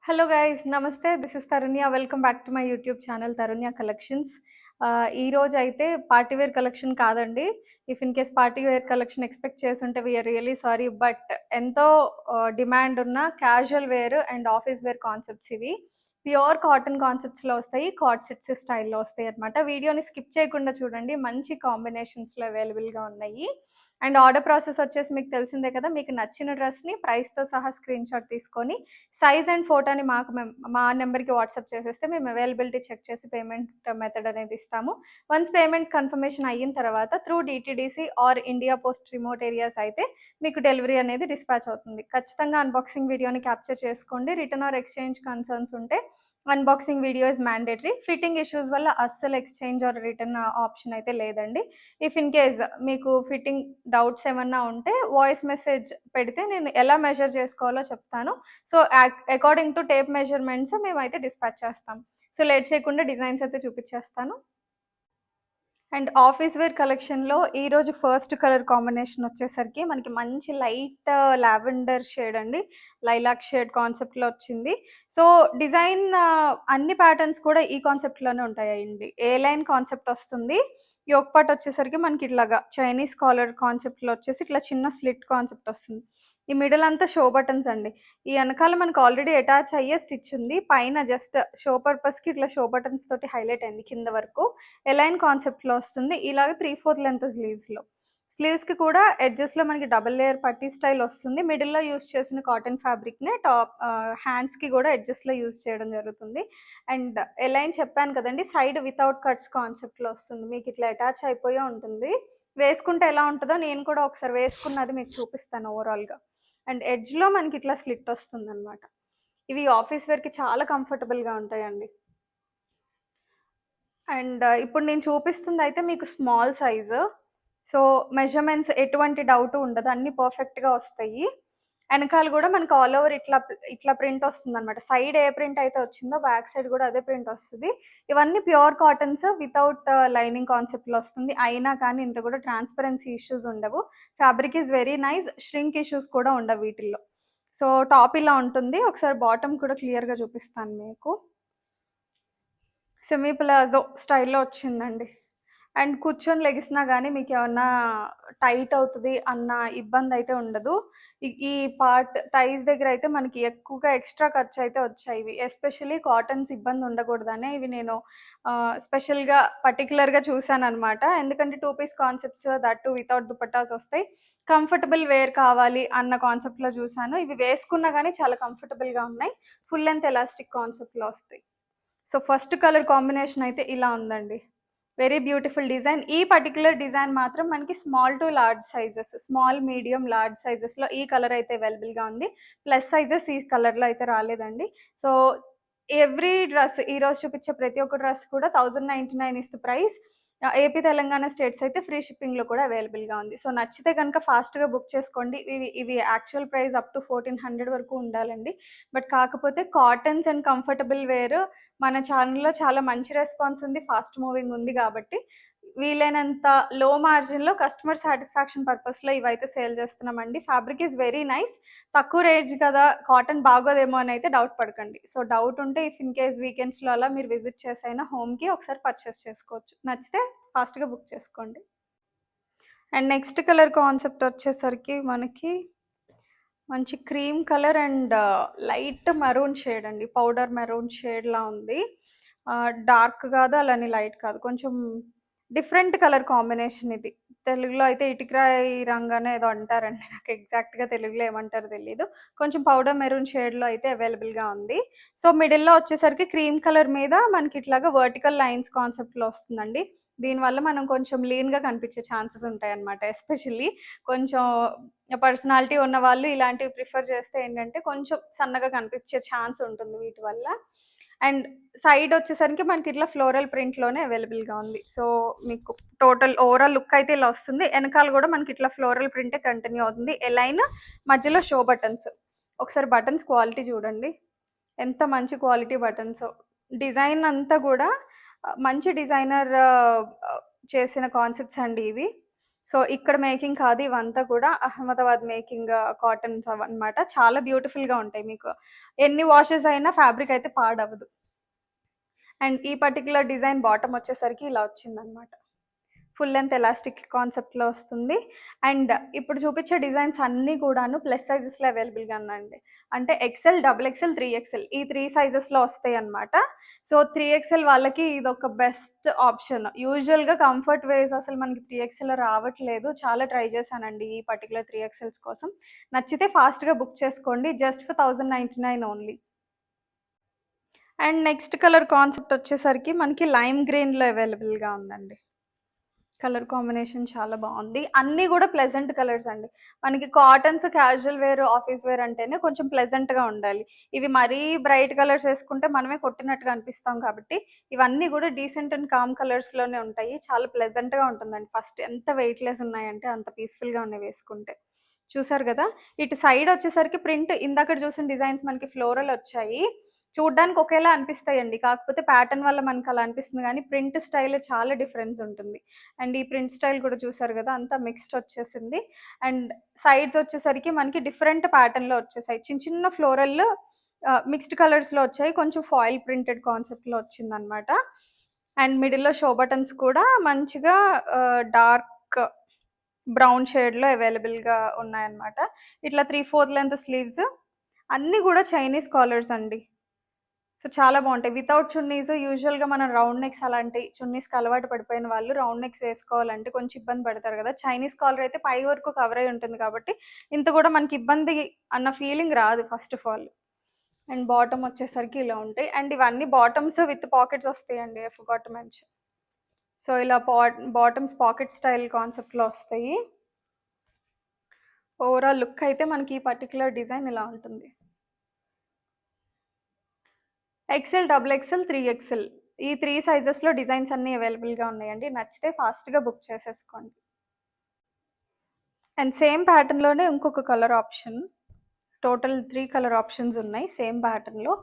Hello guys నమస్తే. This is Tarunya. Welcome back to my YouTube channel Tarunya collections. ఈ రోజు అయితే పార్టీ వేర్ కలెక్షన్ కాదండి. If in case party wear collection expect చేసుంటే we are really sorry. But ఎంతో demand ఉన్న casual wear and office wear concepts ఇవి. Pure cotton కాన్సెప్ట్స్లో వస్తాయి, కార్డ్ సెట్స్ స్టైల్లో వస్తాయి అనమాట. వీడియోని స్కిప్ చేయకుండా చూడండి, మంచి కాంబినేషన్స్లో అవైలబుల్గా ఉన్నాయి. అండ్ ఆర్డర్ ప్రాసెస్ వచ్చేసి మీకు తెలిసిందే కదా. మీకు నచ్చిన డ్రెస్ని ప్రైస్తో సహా స్క్రీన్ షాట్ తీసుకొని సైజ్ అండ్ ఫోటోని మా నెంబర్కి వాట్సాప్ చేసేస్తే మేము అవైలబిలిటీ చెక్ చేసి పేమెంట్ మెథడ్ అనేది ఇస్తాము. వన్స్ పేమెంట్ కన్ఫర్మేషన్ అయిన తర్వాత through DTDC or India Post remote areas అయితే మీకు డెలివరీ అనేది డిస్పాచ్ అవుతుంది. ఖచ్చితంగా అన్బాక్సింగ్ వీడియోని క్యాప్చర్ చేసుకోండి. రిటర్న్ ఆర్ ఎక్స్చేంజ్ కన్సర్న్స్ ఉంటే unboxing video is mandatory. Fitting issues వల్ల అస్సలు ఎక్స్చేంజ్ ఆర్ రిటర్న్ ఆప్షన్ అయితే లేదండి. ఇఫ్ ఇన్ కేస్ మీకు ఫిట్టింగ్ డౌట్స్ ఏమన్నా ఉంటే వాయిస్ మెసేజ్ పెడితే నేను ఎలా మెజర్ చేసుకోవాలో చెప్తాను. So according to tape measurements మేమైతే డిస్పాచ్ చేస్తాం. సో లేట్ చేయకుండా డిజైన్స్ అయితే చూపించేస్తాను. అండ్ ఆఫీస్ వేర్ కలెక్షన్లో ఈరోజు ఫస్ట్ కలర్ కాంబినేషన్ వచ్చేసరికి మనకి మంచి లైట్ లావెండర్ షేడ్ అండి. లైలాక్ షేడ్ కాన్సెప్ట్లో వచ్చింది. సో డిజైన్ అన్ని ప్యాటర్న్స్ కూడా ఈ కాన్సెప్ట్లోనే ఉంటాయండి. ఏ లైన్ కాన్సెప్ట్ వస్తుంది. యోక్ పార్ట్ వచ్చేసరికి మనకి ఇట్లాగా చైనీస్ కాలర్ కాన్సెప్ట్లో వచ్చేసి ఇట్లా చిన్న స్లిట్ కాన్సెప్ట్ వస్తుంది. ఈ మిడిల్ అంతా షో బటన్స్ అండి. ఈ వెనకాల మనకు ఆల్రెడీ అటాచ్ అయ్యే స్టిచ్ ఉంది. పైన జస్ట్ షో పర్పస్కి ఇట్లా షో బటన్స్ తోటి హైలైట్ అయింది కింద వరకు. ఎలైన్ కాన్సెప్ట్లో వస్తుంది. ఇలాగ 3/4 లెంత్ స్లీవ్స్లో. స్లీవ్స్కి కూడా ఎడ్జెస్లో మనకి డబుల్ లేయర్ పట్టీ స్టైల్ వస్తుంది. మిడిల్లో యూస్ చేసిన కాటన్ ఫ్యాబ్రిక్నే హ్యాండ్స్కి కూడా ఎడ్జెస్లో యూస్ చేయడం జరుగుతుంది. అండ్ ఎలైన్ చెప్పాను కదండి, సైడ్ వితౌట్ కట్స్ కాన్సెప్ట్లో వస్తుంది. మీకు ఇట్లా అటాచ్ అయిపోయే ఉంటుంది. వేసుకుంటే ఎలా ఉంటుందో నేను కూడా ఒకసారి వేసుకున్నది మీకు చూపిస్తాను ఓవరాల్గా. అండ్ ఎడ్జ్లో మనకి ఇట్లా స్లిట్ వస్తుంది అనమాట. ఇవి ఆఫీస్ వేర్కి చాలా కంఫర్టబుల్గా ఉంటాయండి. అండ్ ఇప్పుడు నేను చూపిస్తుంది అయితే మీకు స్మాల్ సైజు. సో మెజర్మెంట్స్ ఎటువంటి డౌట్ ఉండదు, అన్నీ పర్ఫెక్ట్గా వస్తాయి. వెనకాల కూడా మనకు ఆల్ ఓవర్ ఇట్లా ప్రింట్ వస్తుంది అనమాట. సైడ్ ఏ ప్రింట్ అయితే వచ్చిందో బ్యాక్ సైడ్ కూడా అదే ప్రింట్ వస్తుంది. ఇవన్నీ ప్యూర్ కాటన్స్ వితౌట్ లైనింగ్ కాన్సెప్ట్లో వస్తుంది. అయినా కానీ ఇంత కూడా ట్రాన్స్పరెన్సీ ఇష్యూస్ ఉండవు. Fabric is very nice. Shrink issues కూడా ఉండవు వీటిల్లో. సో టాప్ ఇలా ఉంటుంది. ఒకసారి బాటమ్ కూడా క్లియర్గా చూపిస్తాను మీకు. సెమీ ప్లాజో స్టైల్లో వచ్చిందండి. అండ్ కూర్చొని లెగిసినా కానీ మీకు ఏమన్నా టైట్ అవుతుంది అన్న ఇబ్బంది అయితే ఉండదు. ఈ పార్ట్ థైస్ దగ్గర అయితే మనకి ఎక్కువగా ఎక్స్ట్రా ఖర్చు అయితే వచ్చాయి. ఇవి ఎస్పెషల్లీ కాటన్స్ ఇబ్బంది ఉండకూడదనే ఇవి నేను స్పెషల్గా పర్టికులర్గా చూశాను అనమాట. ఎందుకంటే 2 piece concepts that without dupattas వస్తాయి. కంఫర్టబుల్ వేర్ కావాలి అన్న కాన్సెప్ట్లో చూశాను. ఇవి వేసుకున్నా కానీ చాలా కంఫర్టబుల్గా ఉన్నాయి. ఫుల్ లెంత్ ఎలాస్టిక్ కాన్సెప్ట్లో వస్తాయి. సో ఫస్ట్ కలర్ కాంబినేషన్ అయితే ఇలా ఉందండి. Very beautiful design. ఈ పర్టికులర్ డిజైన్ మాత్రం మనకి small to large sizes, small medium large సైజెస్లో ఈ కలర్ అయితే అవైలబుల్గా ఉంది. ప్లస్ సైజెస్ ఈ కలర్లో అయితే రాలేదండి. సో ఎవ్రీ డ్రెస్ ఈరోజు చూపించే ప్రతి ఒక్క డ్రెస్ కూడా 1099 is the price. AP Telangana states అయితే ఫ్రీ షిప్పింగ్లో కూడా అవైలబుల్గా ఉంది. సో నచ్చితే కనుక ఫాస్ట్గా బుక్ చేసుకోండి. ఇవి యాక్చువల్ ప్రైస్ అప్ టు 1400 వరకు ఉండాలండి. బట్ కాకపోతే కాటన్స్ అండ్ కంఫర్టబుల్ వేర్ మన ఛానల్లో చాలా మంచి రెస్పాన్స్ ఉంది, ఫాస్ట్ మూవింగ్ ఉంది కాబట్టి వీలైనంత లో మార్జిన్లో కస్టమర్ సాటిస్ఫాక్షన్ పర్పస్లో ఇవైతే సేల్ చేస్తున్నామండి. Fabric is very nice. తక్కువ రేంజ్ కదా, కాటన్ బాగోదేమో అని అయితే డౌట్ పడకండి. సో డౌట్ ఉంటే ఇఫ్ ఇన్ కేస్ వీకెండ్స్లో అలా మీరు విజిట్ చేసైనా హోమ్కి ఒకసారి పర్చేస్ చేసుకోవచ్చు. నచ్చితే ఫాస్ట్గా బుక్ చేసుకోండి. అండ్ నెక్స్ట్ కలర్ కాన్సెప్ట్ వచ్చేసరికి మనకి మంచి cream colour and light maroon shade అండి. పౌడర్ మెరూన్ షేడ్లా ఉంది. డార్క్ కాదు, అలానే లైట్ కాదు, కొంచెం డిఫరెంట్ కలర్ కాంబినేషన్ ఇది. తెలుగులో అయితే ఇటుకరాయి రంగు అని ఏదో అంటారండి. నాకు ఎగ్జాక్ట్గా తెలుగులో ఏమంటారో తెలియదు. కొంచెం పౌడర్ మెరూన్ షేడ్లో అయితే అవైలబుల్గా ఉంది. సో మిడిల్లో వచ్చేసరికి క్రీమ్ కలర్ మీద మనకి ఇట్లాగా వర్టికల్ లైన్స్ కాన్సెప్ట్లో వస్తుందండి. దీనివల్ల మనం కొంచెం లీన్గా కనిపించే ఛాన్సెస్ ఉంటాయి అన్నమాట. ఎస్పెషల్లీ కొంచెం పర్సనాలిటీ ఉన్న వాళ్ళు ఇలాంటివి ప్రిఫర్ చేస్తే ఏంటంటే కొంచెం సన్నగా కనిపించే ఛాన్స్ ఉంటుంది వీటి వల్ల. అండ్ సైడ్ వచ్చేసరికి మనకి ఇట్లా ఫ్లోరల్ ప్రింట్లోనే అవైలబుల్గా ఉంది. సో మీకు టోటల్ ఓవరాల్ లుక్ అయితే ఇలా వస్తుంది. వెనకాల కూడా మనకి ఇట్లా ఫ్లోరల్ ప్రింటే కంటిన్యూ అవుతుంది. ఎలైన్ మధ్యలో షో బటన్స్. ఒకసారి బటన్స్ క్వాలిటీ చూడండి, ఎంత మంచి క్వాలిటీ బటన్స్. డిజైన్ అంతా కూడా మంచి డిజైనర్ చేసిన కాన్సెప్ట్స్ అండి ఇవి. సో, ఇక్కడ మేకింగ్ కాదు ఇవంతా కూడా అహ్మదాబాద్ మేకింగ్ కాటన్స్ అవన్నమాట. చాలా బ్యూటిఫుల్‌గా ఉంటాయి మీకు. ఎన్ని వాషెస్ అయినా ఫ్యాబ్రిక్ అయితే పాడవ్వదు. అండ్ ఈ పర్టిక్యులర్ డిజైన్ బాటమ్ వచ్చేసరికి ఇలా వచ్చిందనమాట. ఫుల్ లెంత్ ఎలాస్టిక్ కాన్సెప్ట్‌లో వస్తుంది. అండ్ ఇప్పుడు చూపించే డిజైన్స్ అన్నీ కూడాను ప్లస్ సైజెస్‌లో అవైలబుల్‌గా ఉన్నాయండి. అంటే ఎక్సెల్, డబుల్ ఎక్సెల్, 3XL ఈ 3 సైజెస్‌లో వస్తాయన్నమాట. సో, 3XL వాళ్ళకి ఇదొక బెస్ట్ ఆప్షన్. యూజువల్‌గా కంఫర్ట్ వేర్స్ అసలు మనకి 3XLలో రావట్లేదు. చాలా ట్రై చేశానండి ఈ పర్టిక్యులర్ 3XLs కోసం. నచ్చితే ఫాస్ట్‌గా బుక్ చేసుకోండి. Just for 1099 only. And next colour concept వచ్చేసరికి మనకి లైమ్ గ్రీన్‌లో అవైలబుల్‌గా ఉందండి. కలర్ కాంబినేషన్ చాలా బాగుంది. అన్నీ కూడా ప్లెజెంట్ కలర్స్ అండి. మనకి cottons, casual wear, office wear అంటేనే కొంచెం ప్లెజెంట్‌గా ఉండాలి. ఇవి మరీ బ్రైట్ కలర్స్ వేసుకుంటే మనమే కొట్టినట్టుగా అనిపిస్తాం కాబట్టి, ఇవన్నీ కూడా డీసెంట్ అండ్ కామ్ కలర్స్‌లోనే ఉంటాయి. చాలా ప్లెజెంట్‌గా ఉంటుందండి. ఫస్ట్ ఎంత వెయిట్‌లెస్ ఉన్నాయంటే అంత పీస్‌ఫుల్‌గా ఉన్నాయి వేసుకుంటే. చూసారు గదా! ఇటు సైడ్ వచ్చేసరికి ప్రింట్ ఇందాకడ చూసిన డిజైన్స్ మనకి ఫ్లోరల్ వచ్చాయి. చూడ్డానికి ఒకేలా అనిపిస్తాయండి. కాకపోతే ప్యాటర్న్ వల్ల మనకలా అనిపిస్తుంది గానీ, ప్రింట్ స్టైల్ చాలా డిఫరెన్స్ ఉంటుంది. అండ్ ఈ ప్రింట్ స్టైల్ కూడా చూసారు గదా! అంతా మిక్స్డ్ వచ్చేసింది. అండ్ సైడ్స్ వచ్చేసరికి మనకి డిఫరెంట్ ప్యాటర్న్‌లో వచ్చేసాయి. చిన్న చిన్న ఫ్లోరల్ మిక్స్డ్ కలర్స్‌లో వచ్చాయి. కొంచెం ఫాయిల్ ప్రింటెడ్ కాన్సెప్ట్‌లో వచ్చిందనమాట. అండ్ మిడిల్‌లో షో బటన్స్ కూడా మంచిగా డార్క్ బ్రౌన్ షేడ్‌లో అవైలబుల్‌గా ఉన్నాయన్నమాట. ఇట్లా 3/4 లెంత్ స్లీవ్స్ అన్నీ గూడా చైనీస్ కాలర్స్ అండి. సో, చాలా బావుంటాయి. వితౌట్ చున్నీస్ యూజువల్‌గా మనం రౌండ్ నెక్స్ అలాంటి చున్నీస్‌కి అలవాటు పడిపోయిన వాళ్ళు రౌండ్ నెక్స్ వేసుకోవాలంటే కొంచెం ఇబ్బంది పడతారు గదా! చైనీస్ కాలర్ అయితే పై వరకు కవర్ అయ్యి ఉంటుంది కాబట్టి, ఇంత గూడా మనకి ఇబ్బంది అన్న ఫీలింగ్ రాదు first of all. And bottom వచ్చేసరికి ఇలా ఉంటాయి. అండ్ ఇవన్నీ బాటమ్స్ విత్ పాకెట్స్ వస్తాయండి. I forgot to mention. So, ఇలా బాటమ్స్ పాకెట్ స్టైల్ కాన్సెప్ట్‌లో వస్తాయి. ఓవరాల్ లుక్ అయితే మనకి ఈ పర్టిక్యులర్ డిజైన్ ఇలా ఉంటుంది. ఎక్సెల్, డబుల్ ఎక్సెల్, 3XL ఈ 3 సైజెస్‌లో డిజైన్స్ అన్నీ అవైలబుల్‌గా ఉన్నాయండి. నచ్చితే ఫాస్ట్‌గా బుక్ చేసేసుకోండి. అండ్ సేమ్ ప్యాటర్న్‌లోనే ఇంకొక colour option. Total 3 colour options ఉన్నాయి సేమ్ ప్యాటర్న్‌లో.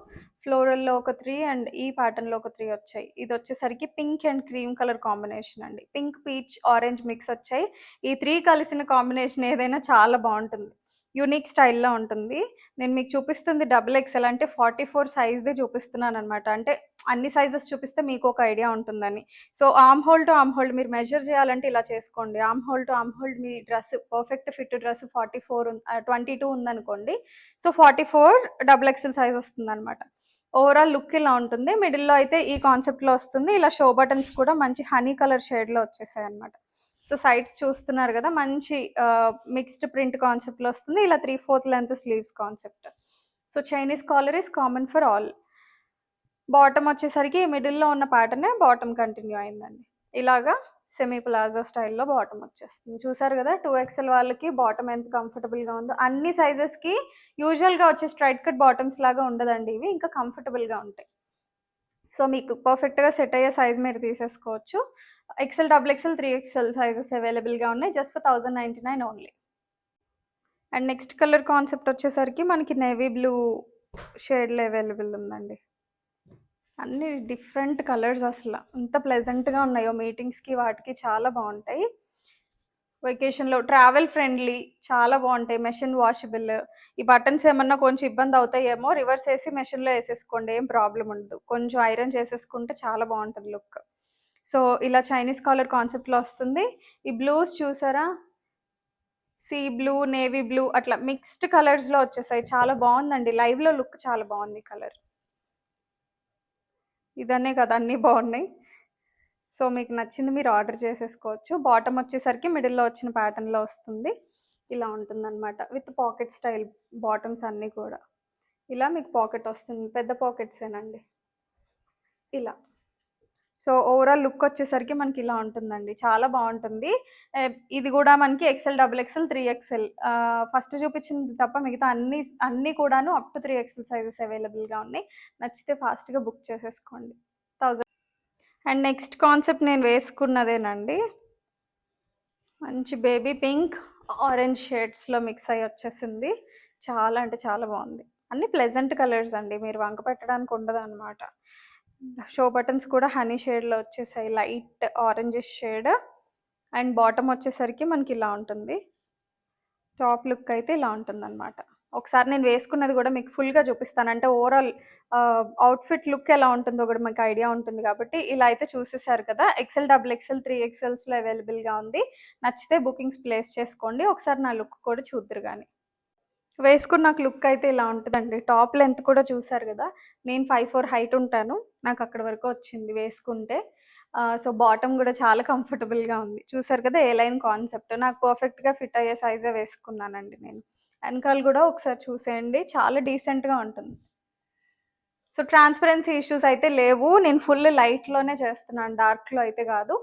ఫ్లోరల్‌లో ఒక 3 అండ్ ఈ ప్యాటర్న్‌లో ఒక 3 వచ్చాయి. ఇదొచ్చేసరికి pink and cream colour combination అండి. పింక్, పీచ్, ఆరెంజ్ మిక్స్ వచ్చాయి. ఈ 3 కలిసిన కాంబినేషన్ ఏదైనా చాలా బావుంటుంది. యూనిక్ స్టైల్‌లో ఉంటుంది. నేను మీకు చూపిస్తుంది డబుల్ ఎక్సెల్ అంటే 44 సైజ్‌ది చూపిస్తున్నాననమాట. అంటే అన్ని సైజెస్ చూపిస్తే మీకొక ఐడియా ఉంటుందని. So, arm whole to arm whole మీరు మెజర్ చేయాలంటే ఇలా చేసుకోండి. Arm whole to arm whole me dress perfect fit dress 22 ఉందనుకోండి. సో, 44 డబుల్ ఎక్సెల్ సైజ్ వస్తుందనమాట. ఓవరాల్ లుక్ ఇలా ఉంటుంది. మిడిల్‌లో అయితే ఈ కాన్సెప్ట్‌లో వస్తుంది. ఇలా షో బటన్స్ కూడా మంచి హనీ కలర్ షేడ్‌లో వచ్చేసాయన్నమాట. సో, సైడ్స్ చూస్తున్నారు గదా! మంచి మిక్స్డ్ ప్రింట్ కాన్సెప్ట్‌లో వస్తుంది. ఇలా 3/4 length sleeves concept. So, Chinese collar is common for all. Bottom వచ్చేసరికి మిడిల్‌లో ఉన్న ప్యాటర్నే బాటమ్ కంటిన్యూ అయిందండి. ఇలాగా సెమీ ప్లాజో స్టైల్‌లో బాటమ్ వచ్చేస్తుంది. చూసారు గదా! 2XL వాళ్ళకి బాటమ్ ఎంత కంఫర్టబుల్‌గా ఉందో. అన్ని సైజెస్‌కి యూజువల్‌గా వచ్చే స్ట్రైట్ కట్ బాటమ్స్ లాగా ఉండదండి ఇవి. ఇంకా కంఫర్టబుల్‌గా ఉంటాయి. సో, మీకు పర్ఫెక్ట్‌గా సెట్ అయ్యే సైజ్ మీరు తీసేసుకోవచ్చు. XL, double XL, 3XL sizes అవైలబుల్‌గా ఉన్నాయి. Just for 1099 only. And next colour concept వచ్చేసరికి మనకి నేవీ బ్లూ షేడ్‌లో అవైలబుల్ ఉందండి. అన్నీ డిఫరెంట్ కలర్స్ అసల. ఎంత ప్లెజెంట్‌గా ఉన్నాయో మీటింగ్స్‌కి వాటికి చాలా బావుంటాయి. వెకేషన్‌లో ట్రావెల్ ఫ్రెండ్లీ చాలా బావుంటాయి. Machine washable. ఈ బటన్స్ ఏమన్నా కొంచెం ఇబ్బంది అవుతాయేమో రివర్స్ ఏసి మెషిన్‌లో ఏసేసుకోండి. ఏం ప్రాబ్లమ్ ఉండదు. కొంచెం ఐరన్ చేసేసుకుంటే చాలా బావుంటది లుక్. సో, ఇలా చైనీస్ కాలర్ కాన్సెప్ట్‌లో వస్తుంది. ఈ బ్లూస్ చూసారా? సీ బ్లూ, నేవీ బ్లూ అట్లా మిక్స్డ్ కలర్స్‌లో వచ్చేసాయి. చాలా బావుందండి. లైవ్‌లో లుక్ చాలా బావుంది కలర్. ఇదనే కాదు అన్నీ బావున్నాయి. సో, మీకు నచ్చింది మీరు ఆర్డర్ చేసేసుకోవచ్చు. బాటమ్ వచ్చేసరికి మిడిల్‌లో వచ్చిన ప్యాటర్న్‌లో వస్తుంది. ఇలా ఉంటుందనమాట. విత్ పాకెట్ స్టైల్ బాటమ్స్ అన్నీ కూడా. ఇలా మీకు పాకెట్ వస్తుంది. పెద్ద పాకెట్సేనండి. ఇలా. సో, ఓవరాల్ లుక్ వచ్చేసరికి మనకి ఇలా ఉంటుందండి. చాలా బావుంటుంది. ఇది గూడా మనకి XL, double XL, 3XL first చూపించింది తప్ప మిగతా అన్నీ కూడాను అప్ టు 3XL సైజెస్ అవైలబుల్‌గా ఉన్నాయి. నచ్చితే ఫాస్ట్‌గా బుక్ చేసేసుకోండి. 1000 అండ్ నెక్స్ట్ కాన్సెప్ట్ నేను వేసుకున్నదేనండి. మంచి బేబీ పింక్, ఆరెంజ్ షేడ్స్‌లో మిక్స్ అయ్యి వచ్చేసింది. చాలా అంటే చాలా బావుంది. అన్నీ ప్లెజెంట్ కలర్స్ అండి. మీరు వంక పెట్టడానికి ఉండదనమాట. షో బటన్స్ కూడా హనీ షేడ్‌లో వచ్చేసాయి. Light orangish shade. And bottom వచ్చేసరికి మనకి ఇలా ఉంటుంది. టాప్ లుక్ అయితే ఇలా ఉంటుందన్నమాట. ఒకసారి నేను వేసుకున్నది గూడా మీకు ఫుల్‌గా చూపిస్తాను. అంటే ఓవరాల్ అవుట్‌ఫిట్ లుక్ ఎలా ఉంటుందో గూడా మీకు ఐడియా ఉంటుంది గాబట్టి, ఇలా అయితే చూసేసారు కదా! ఎక్సెల్, డబుల్ ఎక్సెల్, 3 ఎక్సెల్స్‌లో అవైలబుల్‌గా ఉంది. నచ్చితే బుకింగ్స్ ప్లేస్ చేసుకోండి. ఒకసారి నా లుక్ కూడా చూద్దురు గాని. వేసుకున్నాక లుక్ అయితే ఇలా ఉంటదండి. టాప్ లెంత్ కూడా చూసారు గదా! నేను 5'4" హైట్ ఉంటాను. నాకక్కడి వరకు వచ్చింది వేసుకుంటే. సో, బాటమ్ గూడా చాలా కంఫర్టబుల్‌గా ఉంది. చూసారు కదా! ఏ లైన్ కాన్సెప్ట్. నాకు పర్ఫెక్ట్‌గా ఫిట్ అయ్యే సైజే వేసుకున్నానండి నేను. ఎనకాల గూడా ఒకసారి చూసేయండి. చాలా డీసెంట్‌గా ఉంటుంది. సో, ట్రాన్స్‌పరెన్సీ ఇష్యూస్ అయితే లేవు. నేను ఫుల్ లైట్‌లోనే చేస్తున్నాను. డార్క్‌లో అయితే గాదు.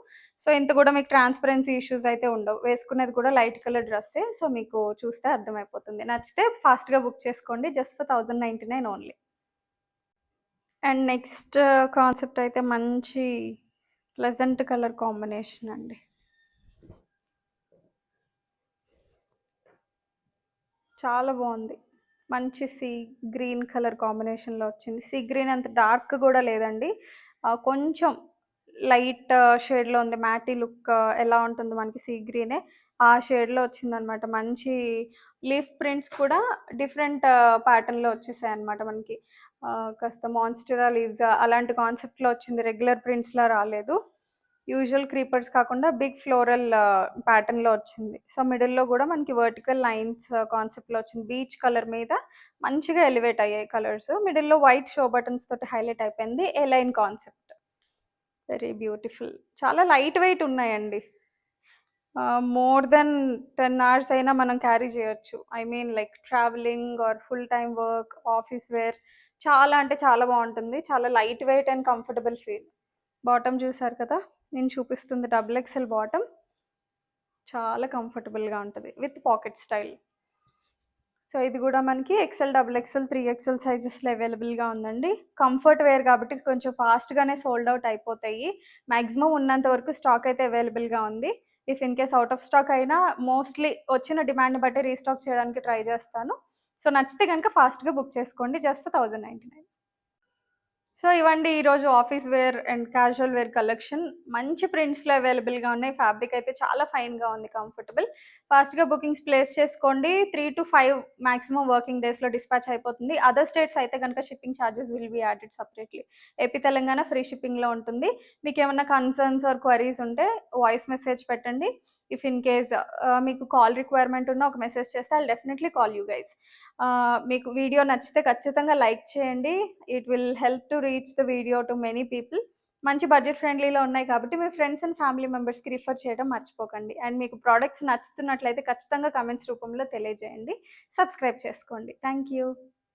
సో, ఇంత గూడా మీకు ట్రాన్స్‌పరెన్సీ ఇష్యూస్ అయితే ఉండవు. వేసుకునేది కూడా లైట్ కలర్ డ్రెస్సే. సో, మీకు చూస్తే అర్థమైపోతుంది. నచ్చితే ఫాస్ట్‌గా బుక్ చేసుకోండి. Just for 1099 only. And next concept అయితే మంచి ప్లెజెంట్ కలర్ కాంబినేషన్ అండి. చాలా బావుంది. మంచి సీ గ్రీన్ కలర్ కాంబినేషన్‌లో వచ్చింది. సీ గ్రీన్ అంత డార్క్ గూడా లేదండి. కొంచెం లైట్ షేడ్‌లో ఉంది. మ్యాటీ లుక్ ఎలా ఉంటుందో మనకి సీ గ్రీనే. ఆ షేడ్‌లో వచ్చిందనమాట. మంచి లీఫ్ ప్రింట్స్ కూడా డిఫరెంట్ ప్యాటర్న్‌లో వచ్చేసాయన్నమాట మనకి. కాస్త మాన్స్టెరా లీవ్స్ అలాంటి కాన్సెప్ట్‌లో వచ్చింది. రెగ్యులర్ ప్రింట్స్‌లా రాలేదు. యూజువల్ క్రీపర్స్ కాకుండా బిగ్ ఫ్లోరల్ ప్యాటర్న్‌లో వచ్చింది. సో, మిడిల్‌లో గూడా మనకి వర్టికల్ లైన్స్ కాన్సెప్ట్‌లో వచ్చింది. బీచ్ కలర్ మీద మంచిగా ఎలివేట్ అయ్యాయి కలర్స్. మిడిల్‌లో వైట్ షో బటన్స్ తోటి హైలైట్ అయిపోయింది. A line concept. Very beautiful. చాలా లైట్ వెయిట్ ఉన్నాయండి. మోర్ దెన్ 10 అవర్స్ అయినా మనం క్యారీ చేయొచ్చు. I mean like travelling or full time work, office wear చాలా అంటే చాలా బావుంటుంది. చాలా light weight and comfortable feel. Bottom చూసారు కదా! నేను చూపిస్తుంది డబుల్ ఎక్సెల్ బాటమ్. చాలా కంఫర్టబుల్‌గా ఉంటది. With pocket style. సో, ఇది గూడా మనకి ఎక్సెల్, డబుల్ ఎక్సెల్, 3 ఎక్సెల్ సైజెస్‌లో అవైలబుల్‌గా ఉందండి. కంఫర్ట్ వేర్ కాబట్టి కొంచెం ఫాస్ట్‌గానే సోల్డ్ ఔట్ అయిపోతాయి. మాక్సిమం ఉన్నంత వరకు స్టాక్ అయితే అవైలబుల్‌గా ఉంది. If in case out of stock అయినా మోస్ట్‌లీ వచ్చిన డిమాండ్‌ని బట్టి రీస్టాక్ చేయడానికి ట్రై చేస్తాను. సో, నచ్చితే గనుక ఫాస్ట్‌గా బుక్ చేసుకోండి. జస్ట్ 1099. సో, ఇవండి ఈరోజు office wear and casual wear collection. మంచి ప్రింట్స్‌లో అవైలబుల్‌గా ఉన్నాయి. ఫ్యాబ్రిక్ అయితే చాలా ఫైన్‌గా ఉంది. కంఫర్టబుల్. ఫాస్ట్‌గా బుకింగ్స్ ప్లేస్ చేసుకోండి. 3-5 మాక్సిమం వర్కింగ్ డేస్‌లో డిస్పాచ్ అయిపోతుంది. అదర్ స్టేట్స్ అయితే గనుక shipping charges will be added separately. AP, Telangana free షిప్పింగ్‌లో ఉంటుంది. మీకేమన్నా కన్సర్న్స్ ఆర్ క్వెరీస్ ఉంటే వాయిస్ మెసేజ్ పెట్టండి. ఇఫ్ ఇన్ కేస్ మీకు కాల్ రిక్వైర్మెంట్ ఉన్న ఒక మెసేజ్ చేస్తే I'll definitely call you guys. మీకు వీడియో నచ్చితే ఖచ్చితంగా లైక్ చేయండి. It will help to reach the video to many people. మంచి బడ్జెట్ ఫ్రెండ్లీలో ఉన్నాయి కాబట్టి మీ ఫ్రెండ్స్ అండ్ ఫ్యామిలీ మెంబర్స్‌కి రిఫర్ చేయడం మర్చిపోకండి. అండ్ మీకు ప్రొడక్ట్స్ నచ్చుతున్నట్లయితే ఖచ్చితంగా కామెంట్స్ రూపంలో తెలియజేయండి. సబ్స్క్రైబ్ చేసుకోండి. Thank you.